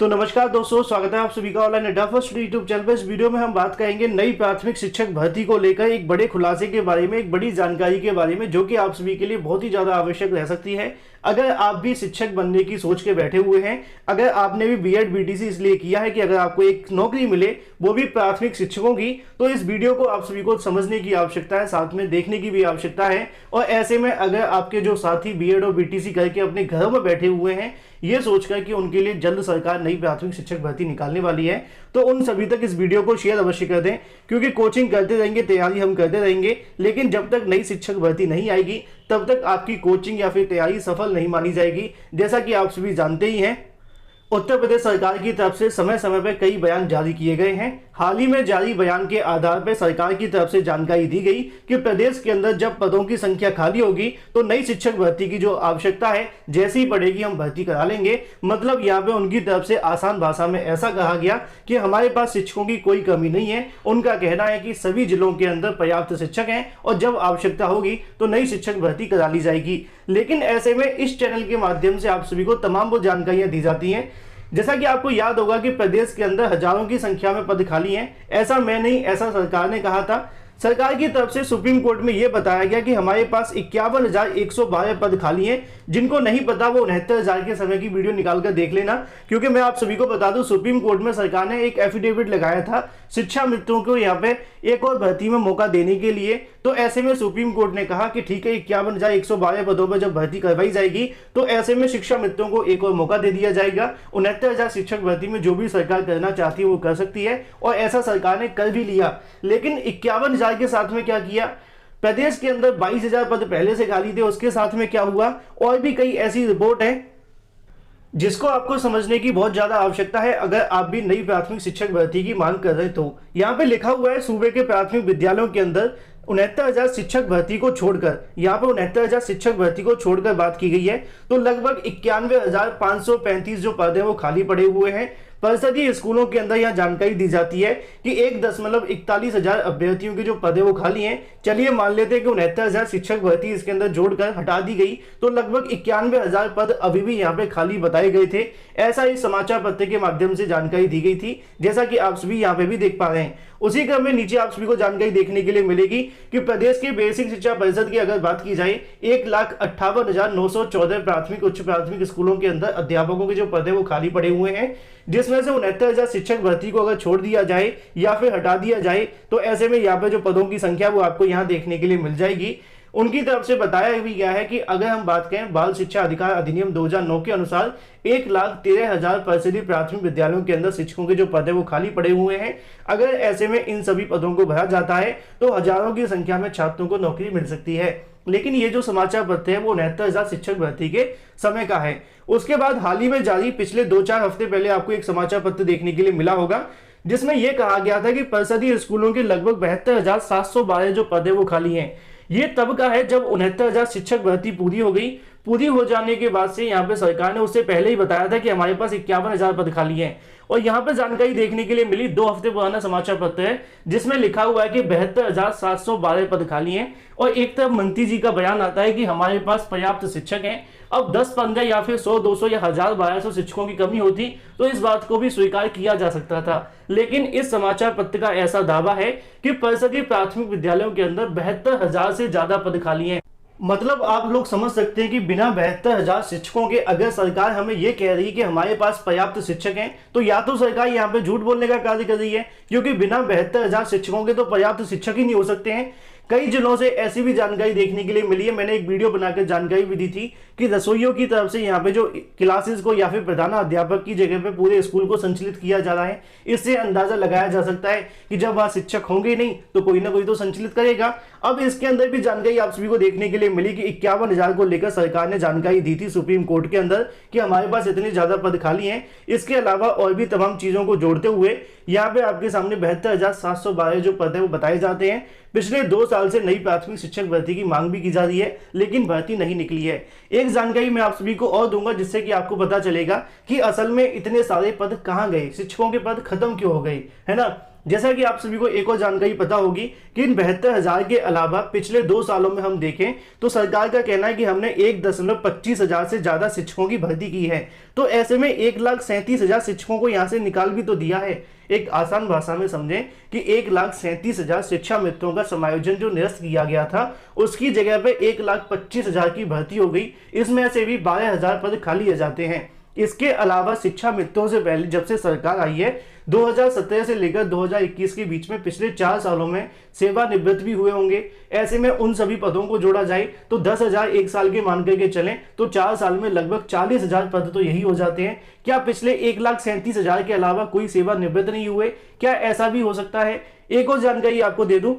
तो नमस्कार दोस्तों, स्वागत है आप सभी का ऑनलाइन अड्डा फर्स्ट यूट्यूब चैनल पर। इस वीडियो में हम बात करेंगे नई प्राथमिक शिक्षक भर्ती को लेकर एक बड़े खुलासे के बारे में, एक बड़ी जानकारी के बारे में, जो कि आप सभी के लिए बहुत ही ज्यादा आवश्यक रह सकती है। अगर आप भी शिक्षक बनने की सोच के बैठे हुए हैं, अगर आपने भी बीएड बीटीसी इसलिए किया है कि अगर आपको एक नौकरी मिले वो भी प्राथमिक शिक्षकों की, तो इस वीडियो को आप सभी को समझने की आवश्यकता है, साथ में देखने की भी आवश्यकता है। और ऐसे में अगर आपके जो साथी बीएड और बीटीसी करके अपने घरों में बैठे हुए हैं ये सोचकर कि उनके लिए जल्द सरकार नई प्राथमिक शिक्षक भर्ती निकालने वाली है, तो उन सभी तक इस वीडियो को शेयर अवश्य कर दें, क्योंकि कोचिंग करते रहेंगे, तैयारी हम करते रहेंगे, लेकिन जब तक नई शिक्षक भर्ती नहीं आएगी तब तक आपकी कोचिंग या फिर तैयारी सफल नहीं मानी जाएगी। जैसा कि आप सभी जानते ही हैं, उत्तर प्रदेश सरकार की तरफ से समय समय पर कई बयान जारी किए गए हैं। हाल ही में जारी बयान के आधार पर सरकार की तरफ से जानकारी दी गई कि प्रदेश के अंदर जब पदों की संख्या खाली होगी तो नई शिक्षक भर्ती की जो आवश्यकता है जैसी ही पड़ेगी हम भर्ती करा लेंगे। मतलब यहाँ पे उनकी तरफ से आसान भाषा में ऐसा कहा गया कि हमारे पास शिक्षकों की कोई कमी नहीं है। उनका कहना है कि सभी जिलों के अंदर पर्याप्त शिक्षक हैं और जब आवश्यकता होगी तो नई शिक्षक भर्ती करा ली जाएगी। लेकिन ऐसे में इस चैनल के माध्यम से आप सभी को तमाम वो जानकारियां दी जाती हैं। जैसा कि आपको याद होगा कि प्रदेश के अंदर हजारों की संख्या में पद खाली हैं। ऐसा मैं नहीं, ऐसा सरकार ने कहा था। सरकार की तरफ से सुप्रीम कोर्ट में यह बताया गया कि हमारे पास 51,112 पद खाली हैं। जिनको नहीं पता वो 69,000 के समय की वीडियो निकालकर देख लेना, क्योंकि मैं आप सभी को बता दूं सुप्रीम कोर्ट में सरकार ने एक एफिडेविट लगाया था शिक्षा मित्रों को यहाँ पे एक और भर्ती में मौका देने के लिए। तो ऐसे में सुप्रीम कोर्ट ने कहा कि ठीक है, 51,112 पदों पर जब भर्ती करवाई जाएगी तो ऐसे में शिक्षा मित्रों को एक और मौका दे दिया जाएगा। 69,000 शिक्षक भर्ती में जो भी सरकार करना चाहती है वो कर सकती है, और ऐसा सरकार ने कर भी लिया। लेकिन 51,000 के साथ में क्या किया, प्रदेश के अंदर 22,000 पद पहले से खाली थे, उसके साथ में क्या हुआ, और भी कई ऐसी रिपोर्ट है जिसको आपको समझने की बहुत ज्यादा आवश्यकता है अगर आप भी नई प्राथमिक शिक्षक भर्ती की मांग कर रहे हैं। तो यहाँ पे लिखा हुआ है सूबे के प्राथमिक विद्यालयों के अंदर 69,000 शिक्षक भर्ती को छोड़कर, यहाँ पे 69,000 शिक्षक भर्ती को छोड़कर बात की गई है, तो लगभग 91,535 जो पद है वो खाली पड़े हुए हैं। परिषदीय स्कूलों के अंदर यह जानकारी दी जाती है कि 1.41,000 अभ्यर्थियों के जो पद है वो खाली हैं। चलिए मान लेते हैं कि 69,000 शिक्षक भर्ती इसके अंदर जोड़कर हटा दी गई, तो लगभग 91,000 पद अभी भी यहाँ पे खाली बताए गए थे। ऐसा इस समाचार पत्र के माध्यम से जानकारी दी गई थी, जैसा कि आप सभी यहाँ पे भी देख पा रहे हैं। उसी क्रम में नीचे आप सभी को जानकारी देखने के लिए मिलेगी कि प्रदेश के बेसिक शिक्षा परिषद की अगर बात की जाए 1,58,914 प्राथमिक उच्च प्राथमिक स्कूलों के अंदर अध्यापकों के जो पद है वो खाली पड़े हुए हैं, जिसमें से 69,000 शिक्षक भर्ती को अगर छोड़ दिया जाए या फिर हटा दिया जाए तो ऐसे में यहाँ पे जो पदों की संख्या वो आपको यहाँ देखने के लिए मिल जाएगी। उनकी तरफ से बताया भी गया है कि अगर हम बात करें बाल शिक्षा अधिकार अधिनियम 2009 के अनुसार 1,13,000 परिषदीय प्राथमिक विद्यालयों के अंदर शिक्षकों के जो पद है वो खाली पड़े हुए हैं। अगर ऐसे में इन सभी पदों को भरा जाता है तो हजारों की संख्या में छात्रों को नौकरी मिल सकती है। लेकिन ये जो समाचार पत्र है वो 69,000 शिक्षक भर्ती के समय का है। उसके बाद हाल ही में जारी पिछले 2-4 हफ्ते पहले आपको एक समाचार पत्र देखने के लिए मिला होगा, जिसमें यह कहा गया था कि परिषदीय स्कूलों के लगभग 72,712 जो पद है वो खाली हैं। ये तब का है जब 69,000 शिक्षक भर्ती पूरी हो गई। पूरी हो जाने के बाद से यहाँ पे सरकार ने उससे पहले ही बताया था कि हमारे पास 51,000 पद खाली हैं। और यहाँ पे जानकारी देखने के लिए मिली, 2 हफ्ते पुराना समाचार पत्र है जिसमें लिखा हुआ है कि 72,712 पद खाली हैं। और एक तरफ मंत्री जी का बयान आता है कि हमारे पास पर्याप्त शिक्षक हैं। अब 10-15 या फिर 100-200 या 1,000-1,200 शिक्षकों की कमी होती तो इस बात को भी स्वीकार किया जा सकता था। लेकिन इस समाचार पत्र का ऐसा दावा है कि परिषदीय प्राथमिक विद्यालयों के अंदर 72,000 से ज्यादा पद खाली हैं। मतलब आप लोग समझ सकते हैं कि बिना 72,000 शिक्षकों के अगर सरकार हमें यह कह रही है कि हमारे पास पर्याप्त शिक्षक हैं, तो या तो सरकार यहाँ पे झूठ बोलने का कार्य कर रही है, क्योंकि बिना 72,000 शिक्षकों के तो पर्याप्त शिक्षक ही नहीं हो सकते हैं। कई जिलों से ऐसी भी जानकारी देखने के लिए मिली है। मैंने एक वीडियो बनाकर जानकारी भी दी थी कि रसोइयों की तरफ से यहाँ पे जो क्लासेस को या फिर प्रधानाध्यापक की जगह पे पूरे स्कूल को संचालित किया जा रहा है। इससे अंदाजा लगाया जा सकता है कि जब वहाँ शिक्षक होंगे नहीं तो कोई ना कोई तो संचालित करेगा। अब इसके अंदर भी जानकारी आप सभी को देखने के लिए मिली कि 51,000 को लेकर सरकार ने जानकारी दी थी सुप्रीम कोर्ट के अंदर कि हमारे पास इतने ज्यादा पद खाली हैं। इसके अलावा और भी तमाम चीजों को जोड़ते हुए यहाँ पे आपके सामने 72,712 जो पद है वो बताए जाते हैं। पिछले 2 साल से नई प्राथमिक शिक्षक भर्ती की मांग भी की जा रही है, लेकिन भर्ती नहीं निकली है। एक जानकारी मैं आप सभी को और दूंगा जिससे कि आपको पता चलेगा कि असल में इतने सारे पद कहां गए, शिक्षकों के पद खत्म क्यों हो गए, है ना। जैसा कि आप सभी को एक और जानकारी पता होगी कि इन 72,000 के अलावा पिछले 2 सालों में हम देखें तो सरकार का कहना है कि हमने 1,25,000 से ज्यादा शिक्षकों की भर्ती की है। तो ऐसे में 1,37,000 शिक्षकों को यहां से निकाल भी तो दिया है। एक आसान भाषा में समझें कि 1,37,000 शिक्षा मित्रों का समायोजन जो निरस्त किया गया था उसकी जगह पे 1,25,000 की भर्ती हो गई। इसमें से भी 12,000 पद खाली रह जाते हैं। इसके अलावा शिक्षा मित्रों से पहले जब से सरकार आई है 2017 से लेकर 2021 के बीच में पिछले 4 सालों में सेवानिवृत्त भी हुए होंगे। ऐसे में उन सभी पदों को जोड़ा जाए तो 10,000 एक साल के मान करके चलें तो 4 साल में लगभग 40,000 पद तो यही हो जाते हैं। क्या पिछले 1,37,000 के अलावा कोई सेवानिवृत्त नहीं हुए? क्या ऐसा भी हो सकता है? एक और जानकारी आपको दे दूं,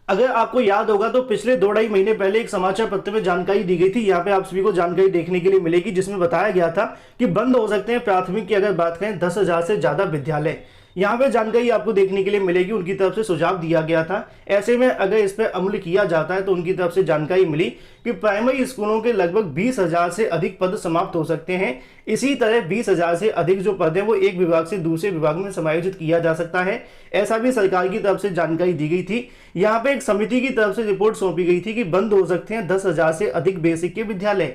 अगर आपको याद होगा तो पिछले 2-2.5 महीने पहले एक समाचार पत्र में जानकारी दी गई थी। यहाँ पे आप सभी को जानकारी देखने के लिए मिलेगी जिसमें बताया गया था कि बंद हो सकते हैं प्राथमिक की अगर बात करें 10,000 से ज्यादा विद्यालय। यहाँ पे जानकारी आपको देखने के लिए मिलेगी, उनकी तरफ से सुझाव दिया गया था। ऐसे में अगर इस पर अमल किया जाता है तो उनकी तरफ से जानकारी मिली कि प्राइमरी स्कूलों के लगभग 20,000 से अधिक पद समाप्त हो सकते हैं। इसी तरह 20,000 से अधिक जो पद हैं वो एक विभाग से दूसरे विभाग में समायोजित किया जा सकता है। ऐसा भी सरकार की तरफ से जानकारी दी गई थी। यहाँ पे एक समिति की तरफ से रिपोर्ट सौंपी गई थी कि बंद हो सकते हैं 10,000 से अधिक बेसिक के विद्यालय।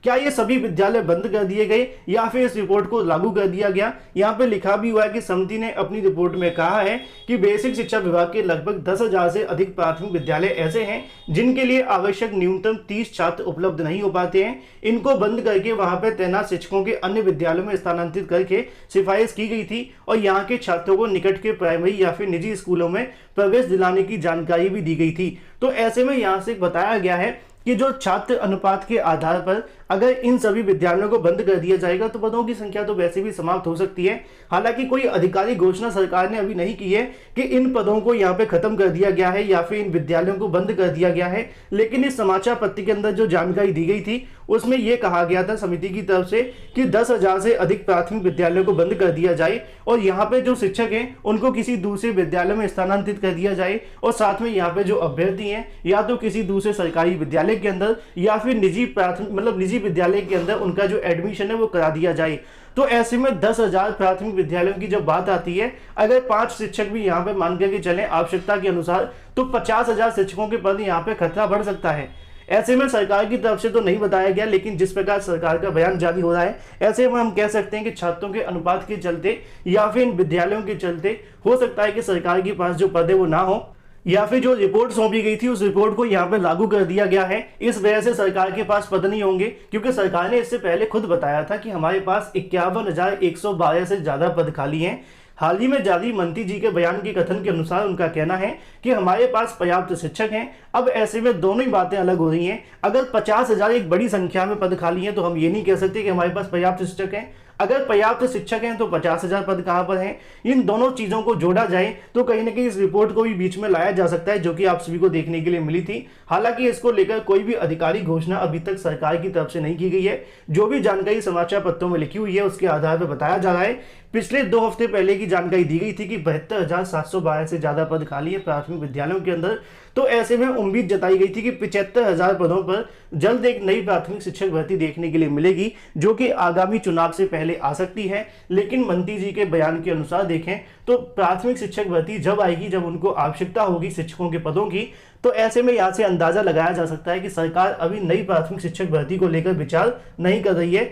क्या ये सभी विद्यालय बंद कर दिए गए या फिर इस रिपोर्ट को लागू कर दिया गया? यहाँ पे लिखा भी हुआ है कि समिति ने अपनी रिपोर्ट में कहा है कि बेसिक शिक्षा विभाग के लगभग 10,000 से अधिक प्राथमिक विद्यालय ऐसे हैं जिनके लिए आवश्यक न्यूनतम 30 छात्र उपलब्ध नहीं हो पाते हैं। इनको बंद करके वहां पर तैनात शिक्षकों के अन्य विद्यालयों में स्थानांतरित करके सिफारिश की गई थी और यहाँ के छात्रों को निकट के प्राइमरी या फिर निजी स्कूलों में प्रवेश दिलाने की जानकारी भी दी गई थी। तो ऐसे में यहाँ से बताया गया है कि जो छात्र अनुपात के आधार पर अगर इन सभी विद्यालयों को बंद कर दिया जाएगा तो पदों की संख्या तो वैसे भी समाप्त हो सकती है। हालांकि कोई आधिकारिक घोषणा सरकार ने अभी नहीं की है कि इन पदों को यहाँ पे खत्म कर दिया गया है या फिर इन विद्यालयों को बंद कर दिया गया है। लेकिन इस समाचार पत्र के अंदर जो जानकारी दी गई थी उसमें यह कहा गया था समिति की तरफ से कि 10,000 से अधिक प्राथमिक विद्यालयों को बंद कर दिया जाए और यहाँ पे जो शिक्षक हैं उनको किसी दूसरे विद्यालय में स्थानांतरित कर दिया जाए और साथ में यहाँ पे जो अभ्यर्थी हैं या तो किसी दूसरे सरकारी विद्यालय के अंदर या फिर निजी प्राथमिक मतलब निजी विद्यालय के अंदर उनका जो एडमिशन है वो करा दिया जाए। तो ऐसे में 10,000 प्राथमिक विद्यालयों की जब बात आती है, अगर 5 शिक्षक भी यहाँ पे मान करके चलें आवश्यकता के अनुसार तो 50,000 शिक्षकों के पद यहाँ पे खतरा बढ़ सकता है। ऐसे में सरकार की तरफ से तो नहीं बताया गया, लेकिन जिस प्रकार सरकार का बयान जारी हो रहा है ऐसे में हम कह सकते हैं कि छात्रों के अनुपात के चलते या फिर इन विद्यालयों के चलते हो सकता है कि सरकार के पास जो पद है वो ना हो या फिर जो रिपोर्ट सौंपी गई थी उस रिपोर्ट को यहाँ पे लागू कर दिया गया है। इस वजह से सरकार के पास पद नहीं होंगे, क्योंकि सरकार ने इससे पहले खुद बताया था कि हमारे पास 51,112 से ज्यादा पद खाली हैं। हाल ही में जारी मंत्री जी के बयान के कथन के अनुसार उनका कहना है कि हमारे पास पर्याप्त शिक्षक हैं। अब ऐसे में दोनों ही बातें अलग हो रही हैं। अगर 50,000 एक बड़ी संख्या में पद खाली हैं तो हम ये नहीं कह सकते कि हमारे पास पर्याप्त शिक्षक हैं। अगर पर्याप्त शिक्षक हैं तो 50,000 पद कहां पर हैं? इन दोनों चीजों को जोड़ा जाए तो कहीं ना कहीं इस रिपोर्ट को भी बीच में लाया जा सकता है, जो कि आप सभी को देखने के लिए मिली थी। हालांकि इसको लेकर कोई भी आधिकारिक घोषणा अभी तक सरकार की तरफ से नहीं की गई है। जो भी जानकारी समाचार पत्रों में लिखी हुई है उसके आधार पर बताया जा रहा है। पिछले 2 हफ्ते पहले की जानकारी दी गई थी कि 72,712 से ज्यादा पद खाली है प्राथमिक विद्यालयों के अंदर। तो ऐसे में उम्मीद जताई गई थी कि 75,000 पदों पर जल्द एक नई प्राथमिक शिक्षक भर्ती देखने के लिए मिलेगी, जो कि आगामी चुनाव से पहले आ सकती है। लेकिन मंत्री जी के बयान के अनुसार देखें तो प्राथमिक शिक्षक भर्ती जब आएगी जब उनको आवश्यकता होगी शिक्षकों के पदों की। तो ऐसे में यहाँ से अंदाजा लगाया जा सकता है कि सरकार अभी नई प्राथमिक शिक्षक भर्ती को लेकर विचार नहीं कर रही है,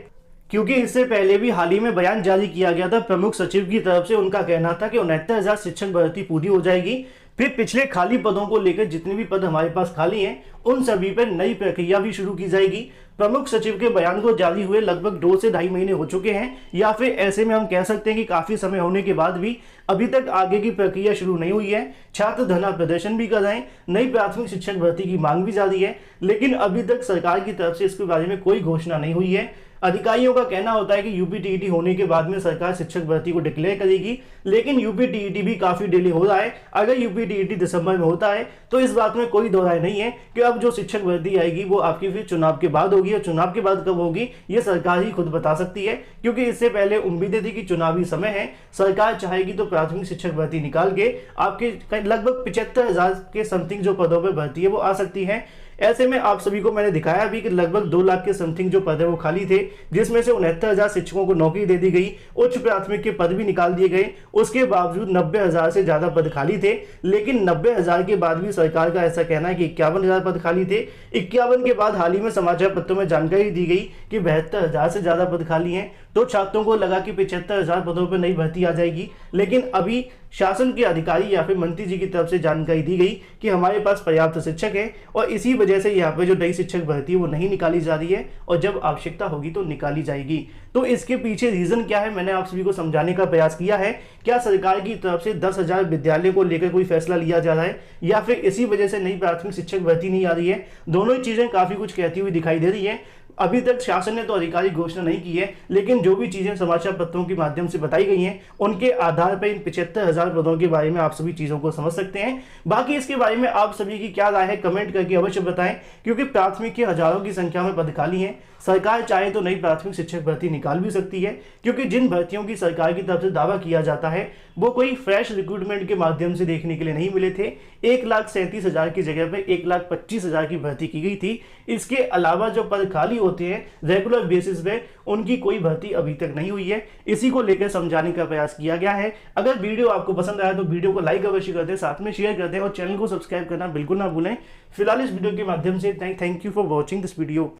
क्योंकि इससे पहले भी हाल ही में बयान जारी किया गया था प्रमुख सचिव की तरफ से। उनका कहना था कि 69,000 शिक्षक भर्ती पूरी हो जाएगी, फिर पिछले खाली पदों को लेकर जितने भी पद हमारे पास खाली हैं उन सभी पर नई प्रक्रिया भी शुरू की जाएगी। प्रमुख सचिव के बयान को जारी हुए लगभग 2 से 2.5 महीने हो चुके हैं, या फिर ऐसे में हम कह सकते हैं कि काफी समय होने के बाद भी अभी तक आगे की प्रक्रिया शुरू नहीं हुई है। छात्र धरना प्रदर्शन भी कर रहे हैं, नई प्राथमिक शिक्षक भर्ती की मांग भी जारी है, लेकिन अभी तक सरकार की तरफ से इसके बारे में कोई घोषणा नहीं हुई है। अधिकारियों का कहना होता है कि यूपीटीईटी होने के बाद में सरकार शिक्षक भर्ती को डिक्लेयर करेगी, लेकिन यूपीटीईटी भी काफी डिले हो रहा है। अगर यूपीटीईटी दिसंबर में होता है तो इस बात में कोई दो राय नहीं है कि अब जो शिक्षक भर्ती आएगी वो आपकी फिर चुनाव के बाद होगी, और चुनाव के बाद कब होगी ये सरकार ही खुद बता सकती है, क्योंकि इससे पहले उम्मीदें थी कि चुनावी समय है, सरकार चाहेगी तो प्राथमिक शिक्षक भर्ती निकाल के आपके लगभग 75,000 के समथिंग जो पदों पर भर्ती है वो आ सकती है। ऐसे में आप सभी को मैंने दिखाया भी कि लगभग 2 लाख के समथिंग जो पद है वो खाली थे, जिसमें से 69,000 शिक्षकों को नौकरी दे दी गई, उच्च प्राथमिक के पद भी निकाल दिए गए। उसके बावजूद 90,000 से ज्यादा पद खाली थे, लेकिन 90,000 के बाद भी सरकार का ऐसा कहना है कि 51,000 पद खाली थे। 51 के बाद हाल ही में समाचार पत्रों में जानकारी दी गई कि 72,000 से ज्यादा पद खाली हैं। तो छात्रों को लगा कि 75,000 पदों पर नई भर्ती आ जाएगी, लेकिन अभी शासन के अधिकारी या फिर मंत्री जी की तरफ से जानकारी दी गई कि हमारे पास पर्याप्त शिक्षक है और इसी वजह से यहाँ पे जो नई शिक्षक भर्ती है वो नहीं निकाली जा रही है और जब आवश्यकता होगी तो निकाली जाएगी। तो इसके पीछे रीजन क्या है, मैंने आप सभी को समझाने का प्रयास किया है। क्या सरकार की तरफ से 10,000 विद्यालय को लेकर कोई फैसला लिया जा रहा है या फिर इसी वजह से नई प्राथमिक शिक्षक भर्ती नहीं आ रही है? दोनों ही चीजें काफी कुछ कहती हुई दिखाई दे रही है। अभी तक शासन ने तो आधिकारिक घोषणा नहीं की है, लेकिन जो भी चीजें समाचार पत्रों के माध्यम से बताई गई हैं उनके आधार पर इन 75,000 पदों के बारे में आप सभी चीजों को समझ सकते हैं। बाकी इसके बारे में आप सभी की क्या राय है कमेंट करके अवश्य बताएं, क्योंकि प्राथमिक के हजारों की संख्या में पद खाली हैं। सरकार चाहे तो नई प्राथमिक शिक्षक भर्ती निकाल भी सकती है, क्योंकि जिन भर्तियों की सरकार की तरफ से दावा किया जाता है वो कोई फ्रेश रिक्रूटमेंट के माध्यम से देखने के लिए नहीं मिले थे। 1,37,000 की जगह पे 1,25,000 की भर्ती की गई थी। इसके अलावा जो पद खाली होते हैं रेगुलर बेसिस पे उनकी कोई भर्ती अभी तक नहीं हुई है। इसी को लेकर समझाने का प्रयास किया गया है। अगर वीडियो आपको पसंद आया तो वीडियो को लाइक अवश्य कर दें, साथ में शेयर कर दें और चैनल को सब्सक्राइब करना बिल्कुल ना भूलें। फिलहाल इस वीडियो के माध्यम से thank you for watching this video.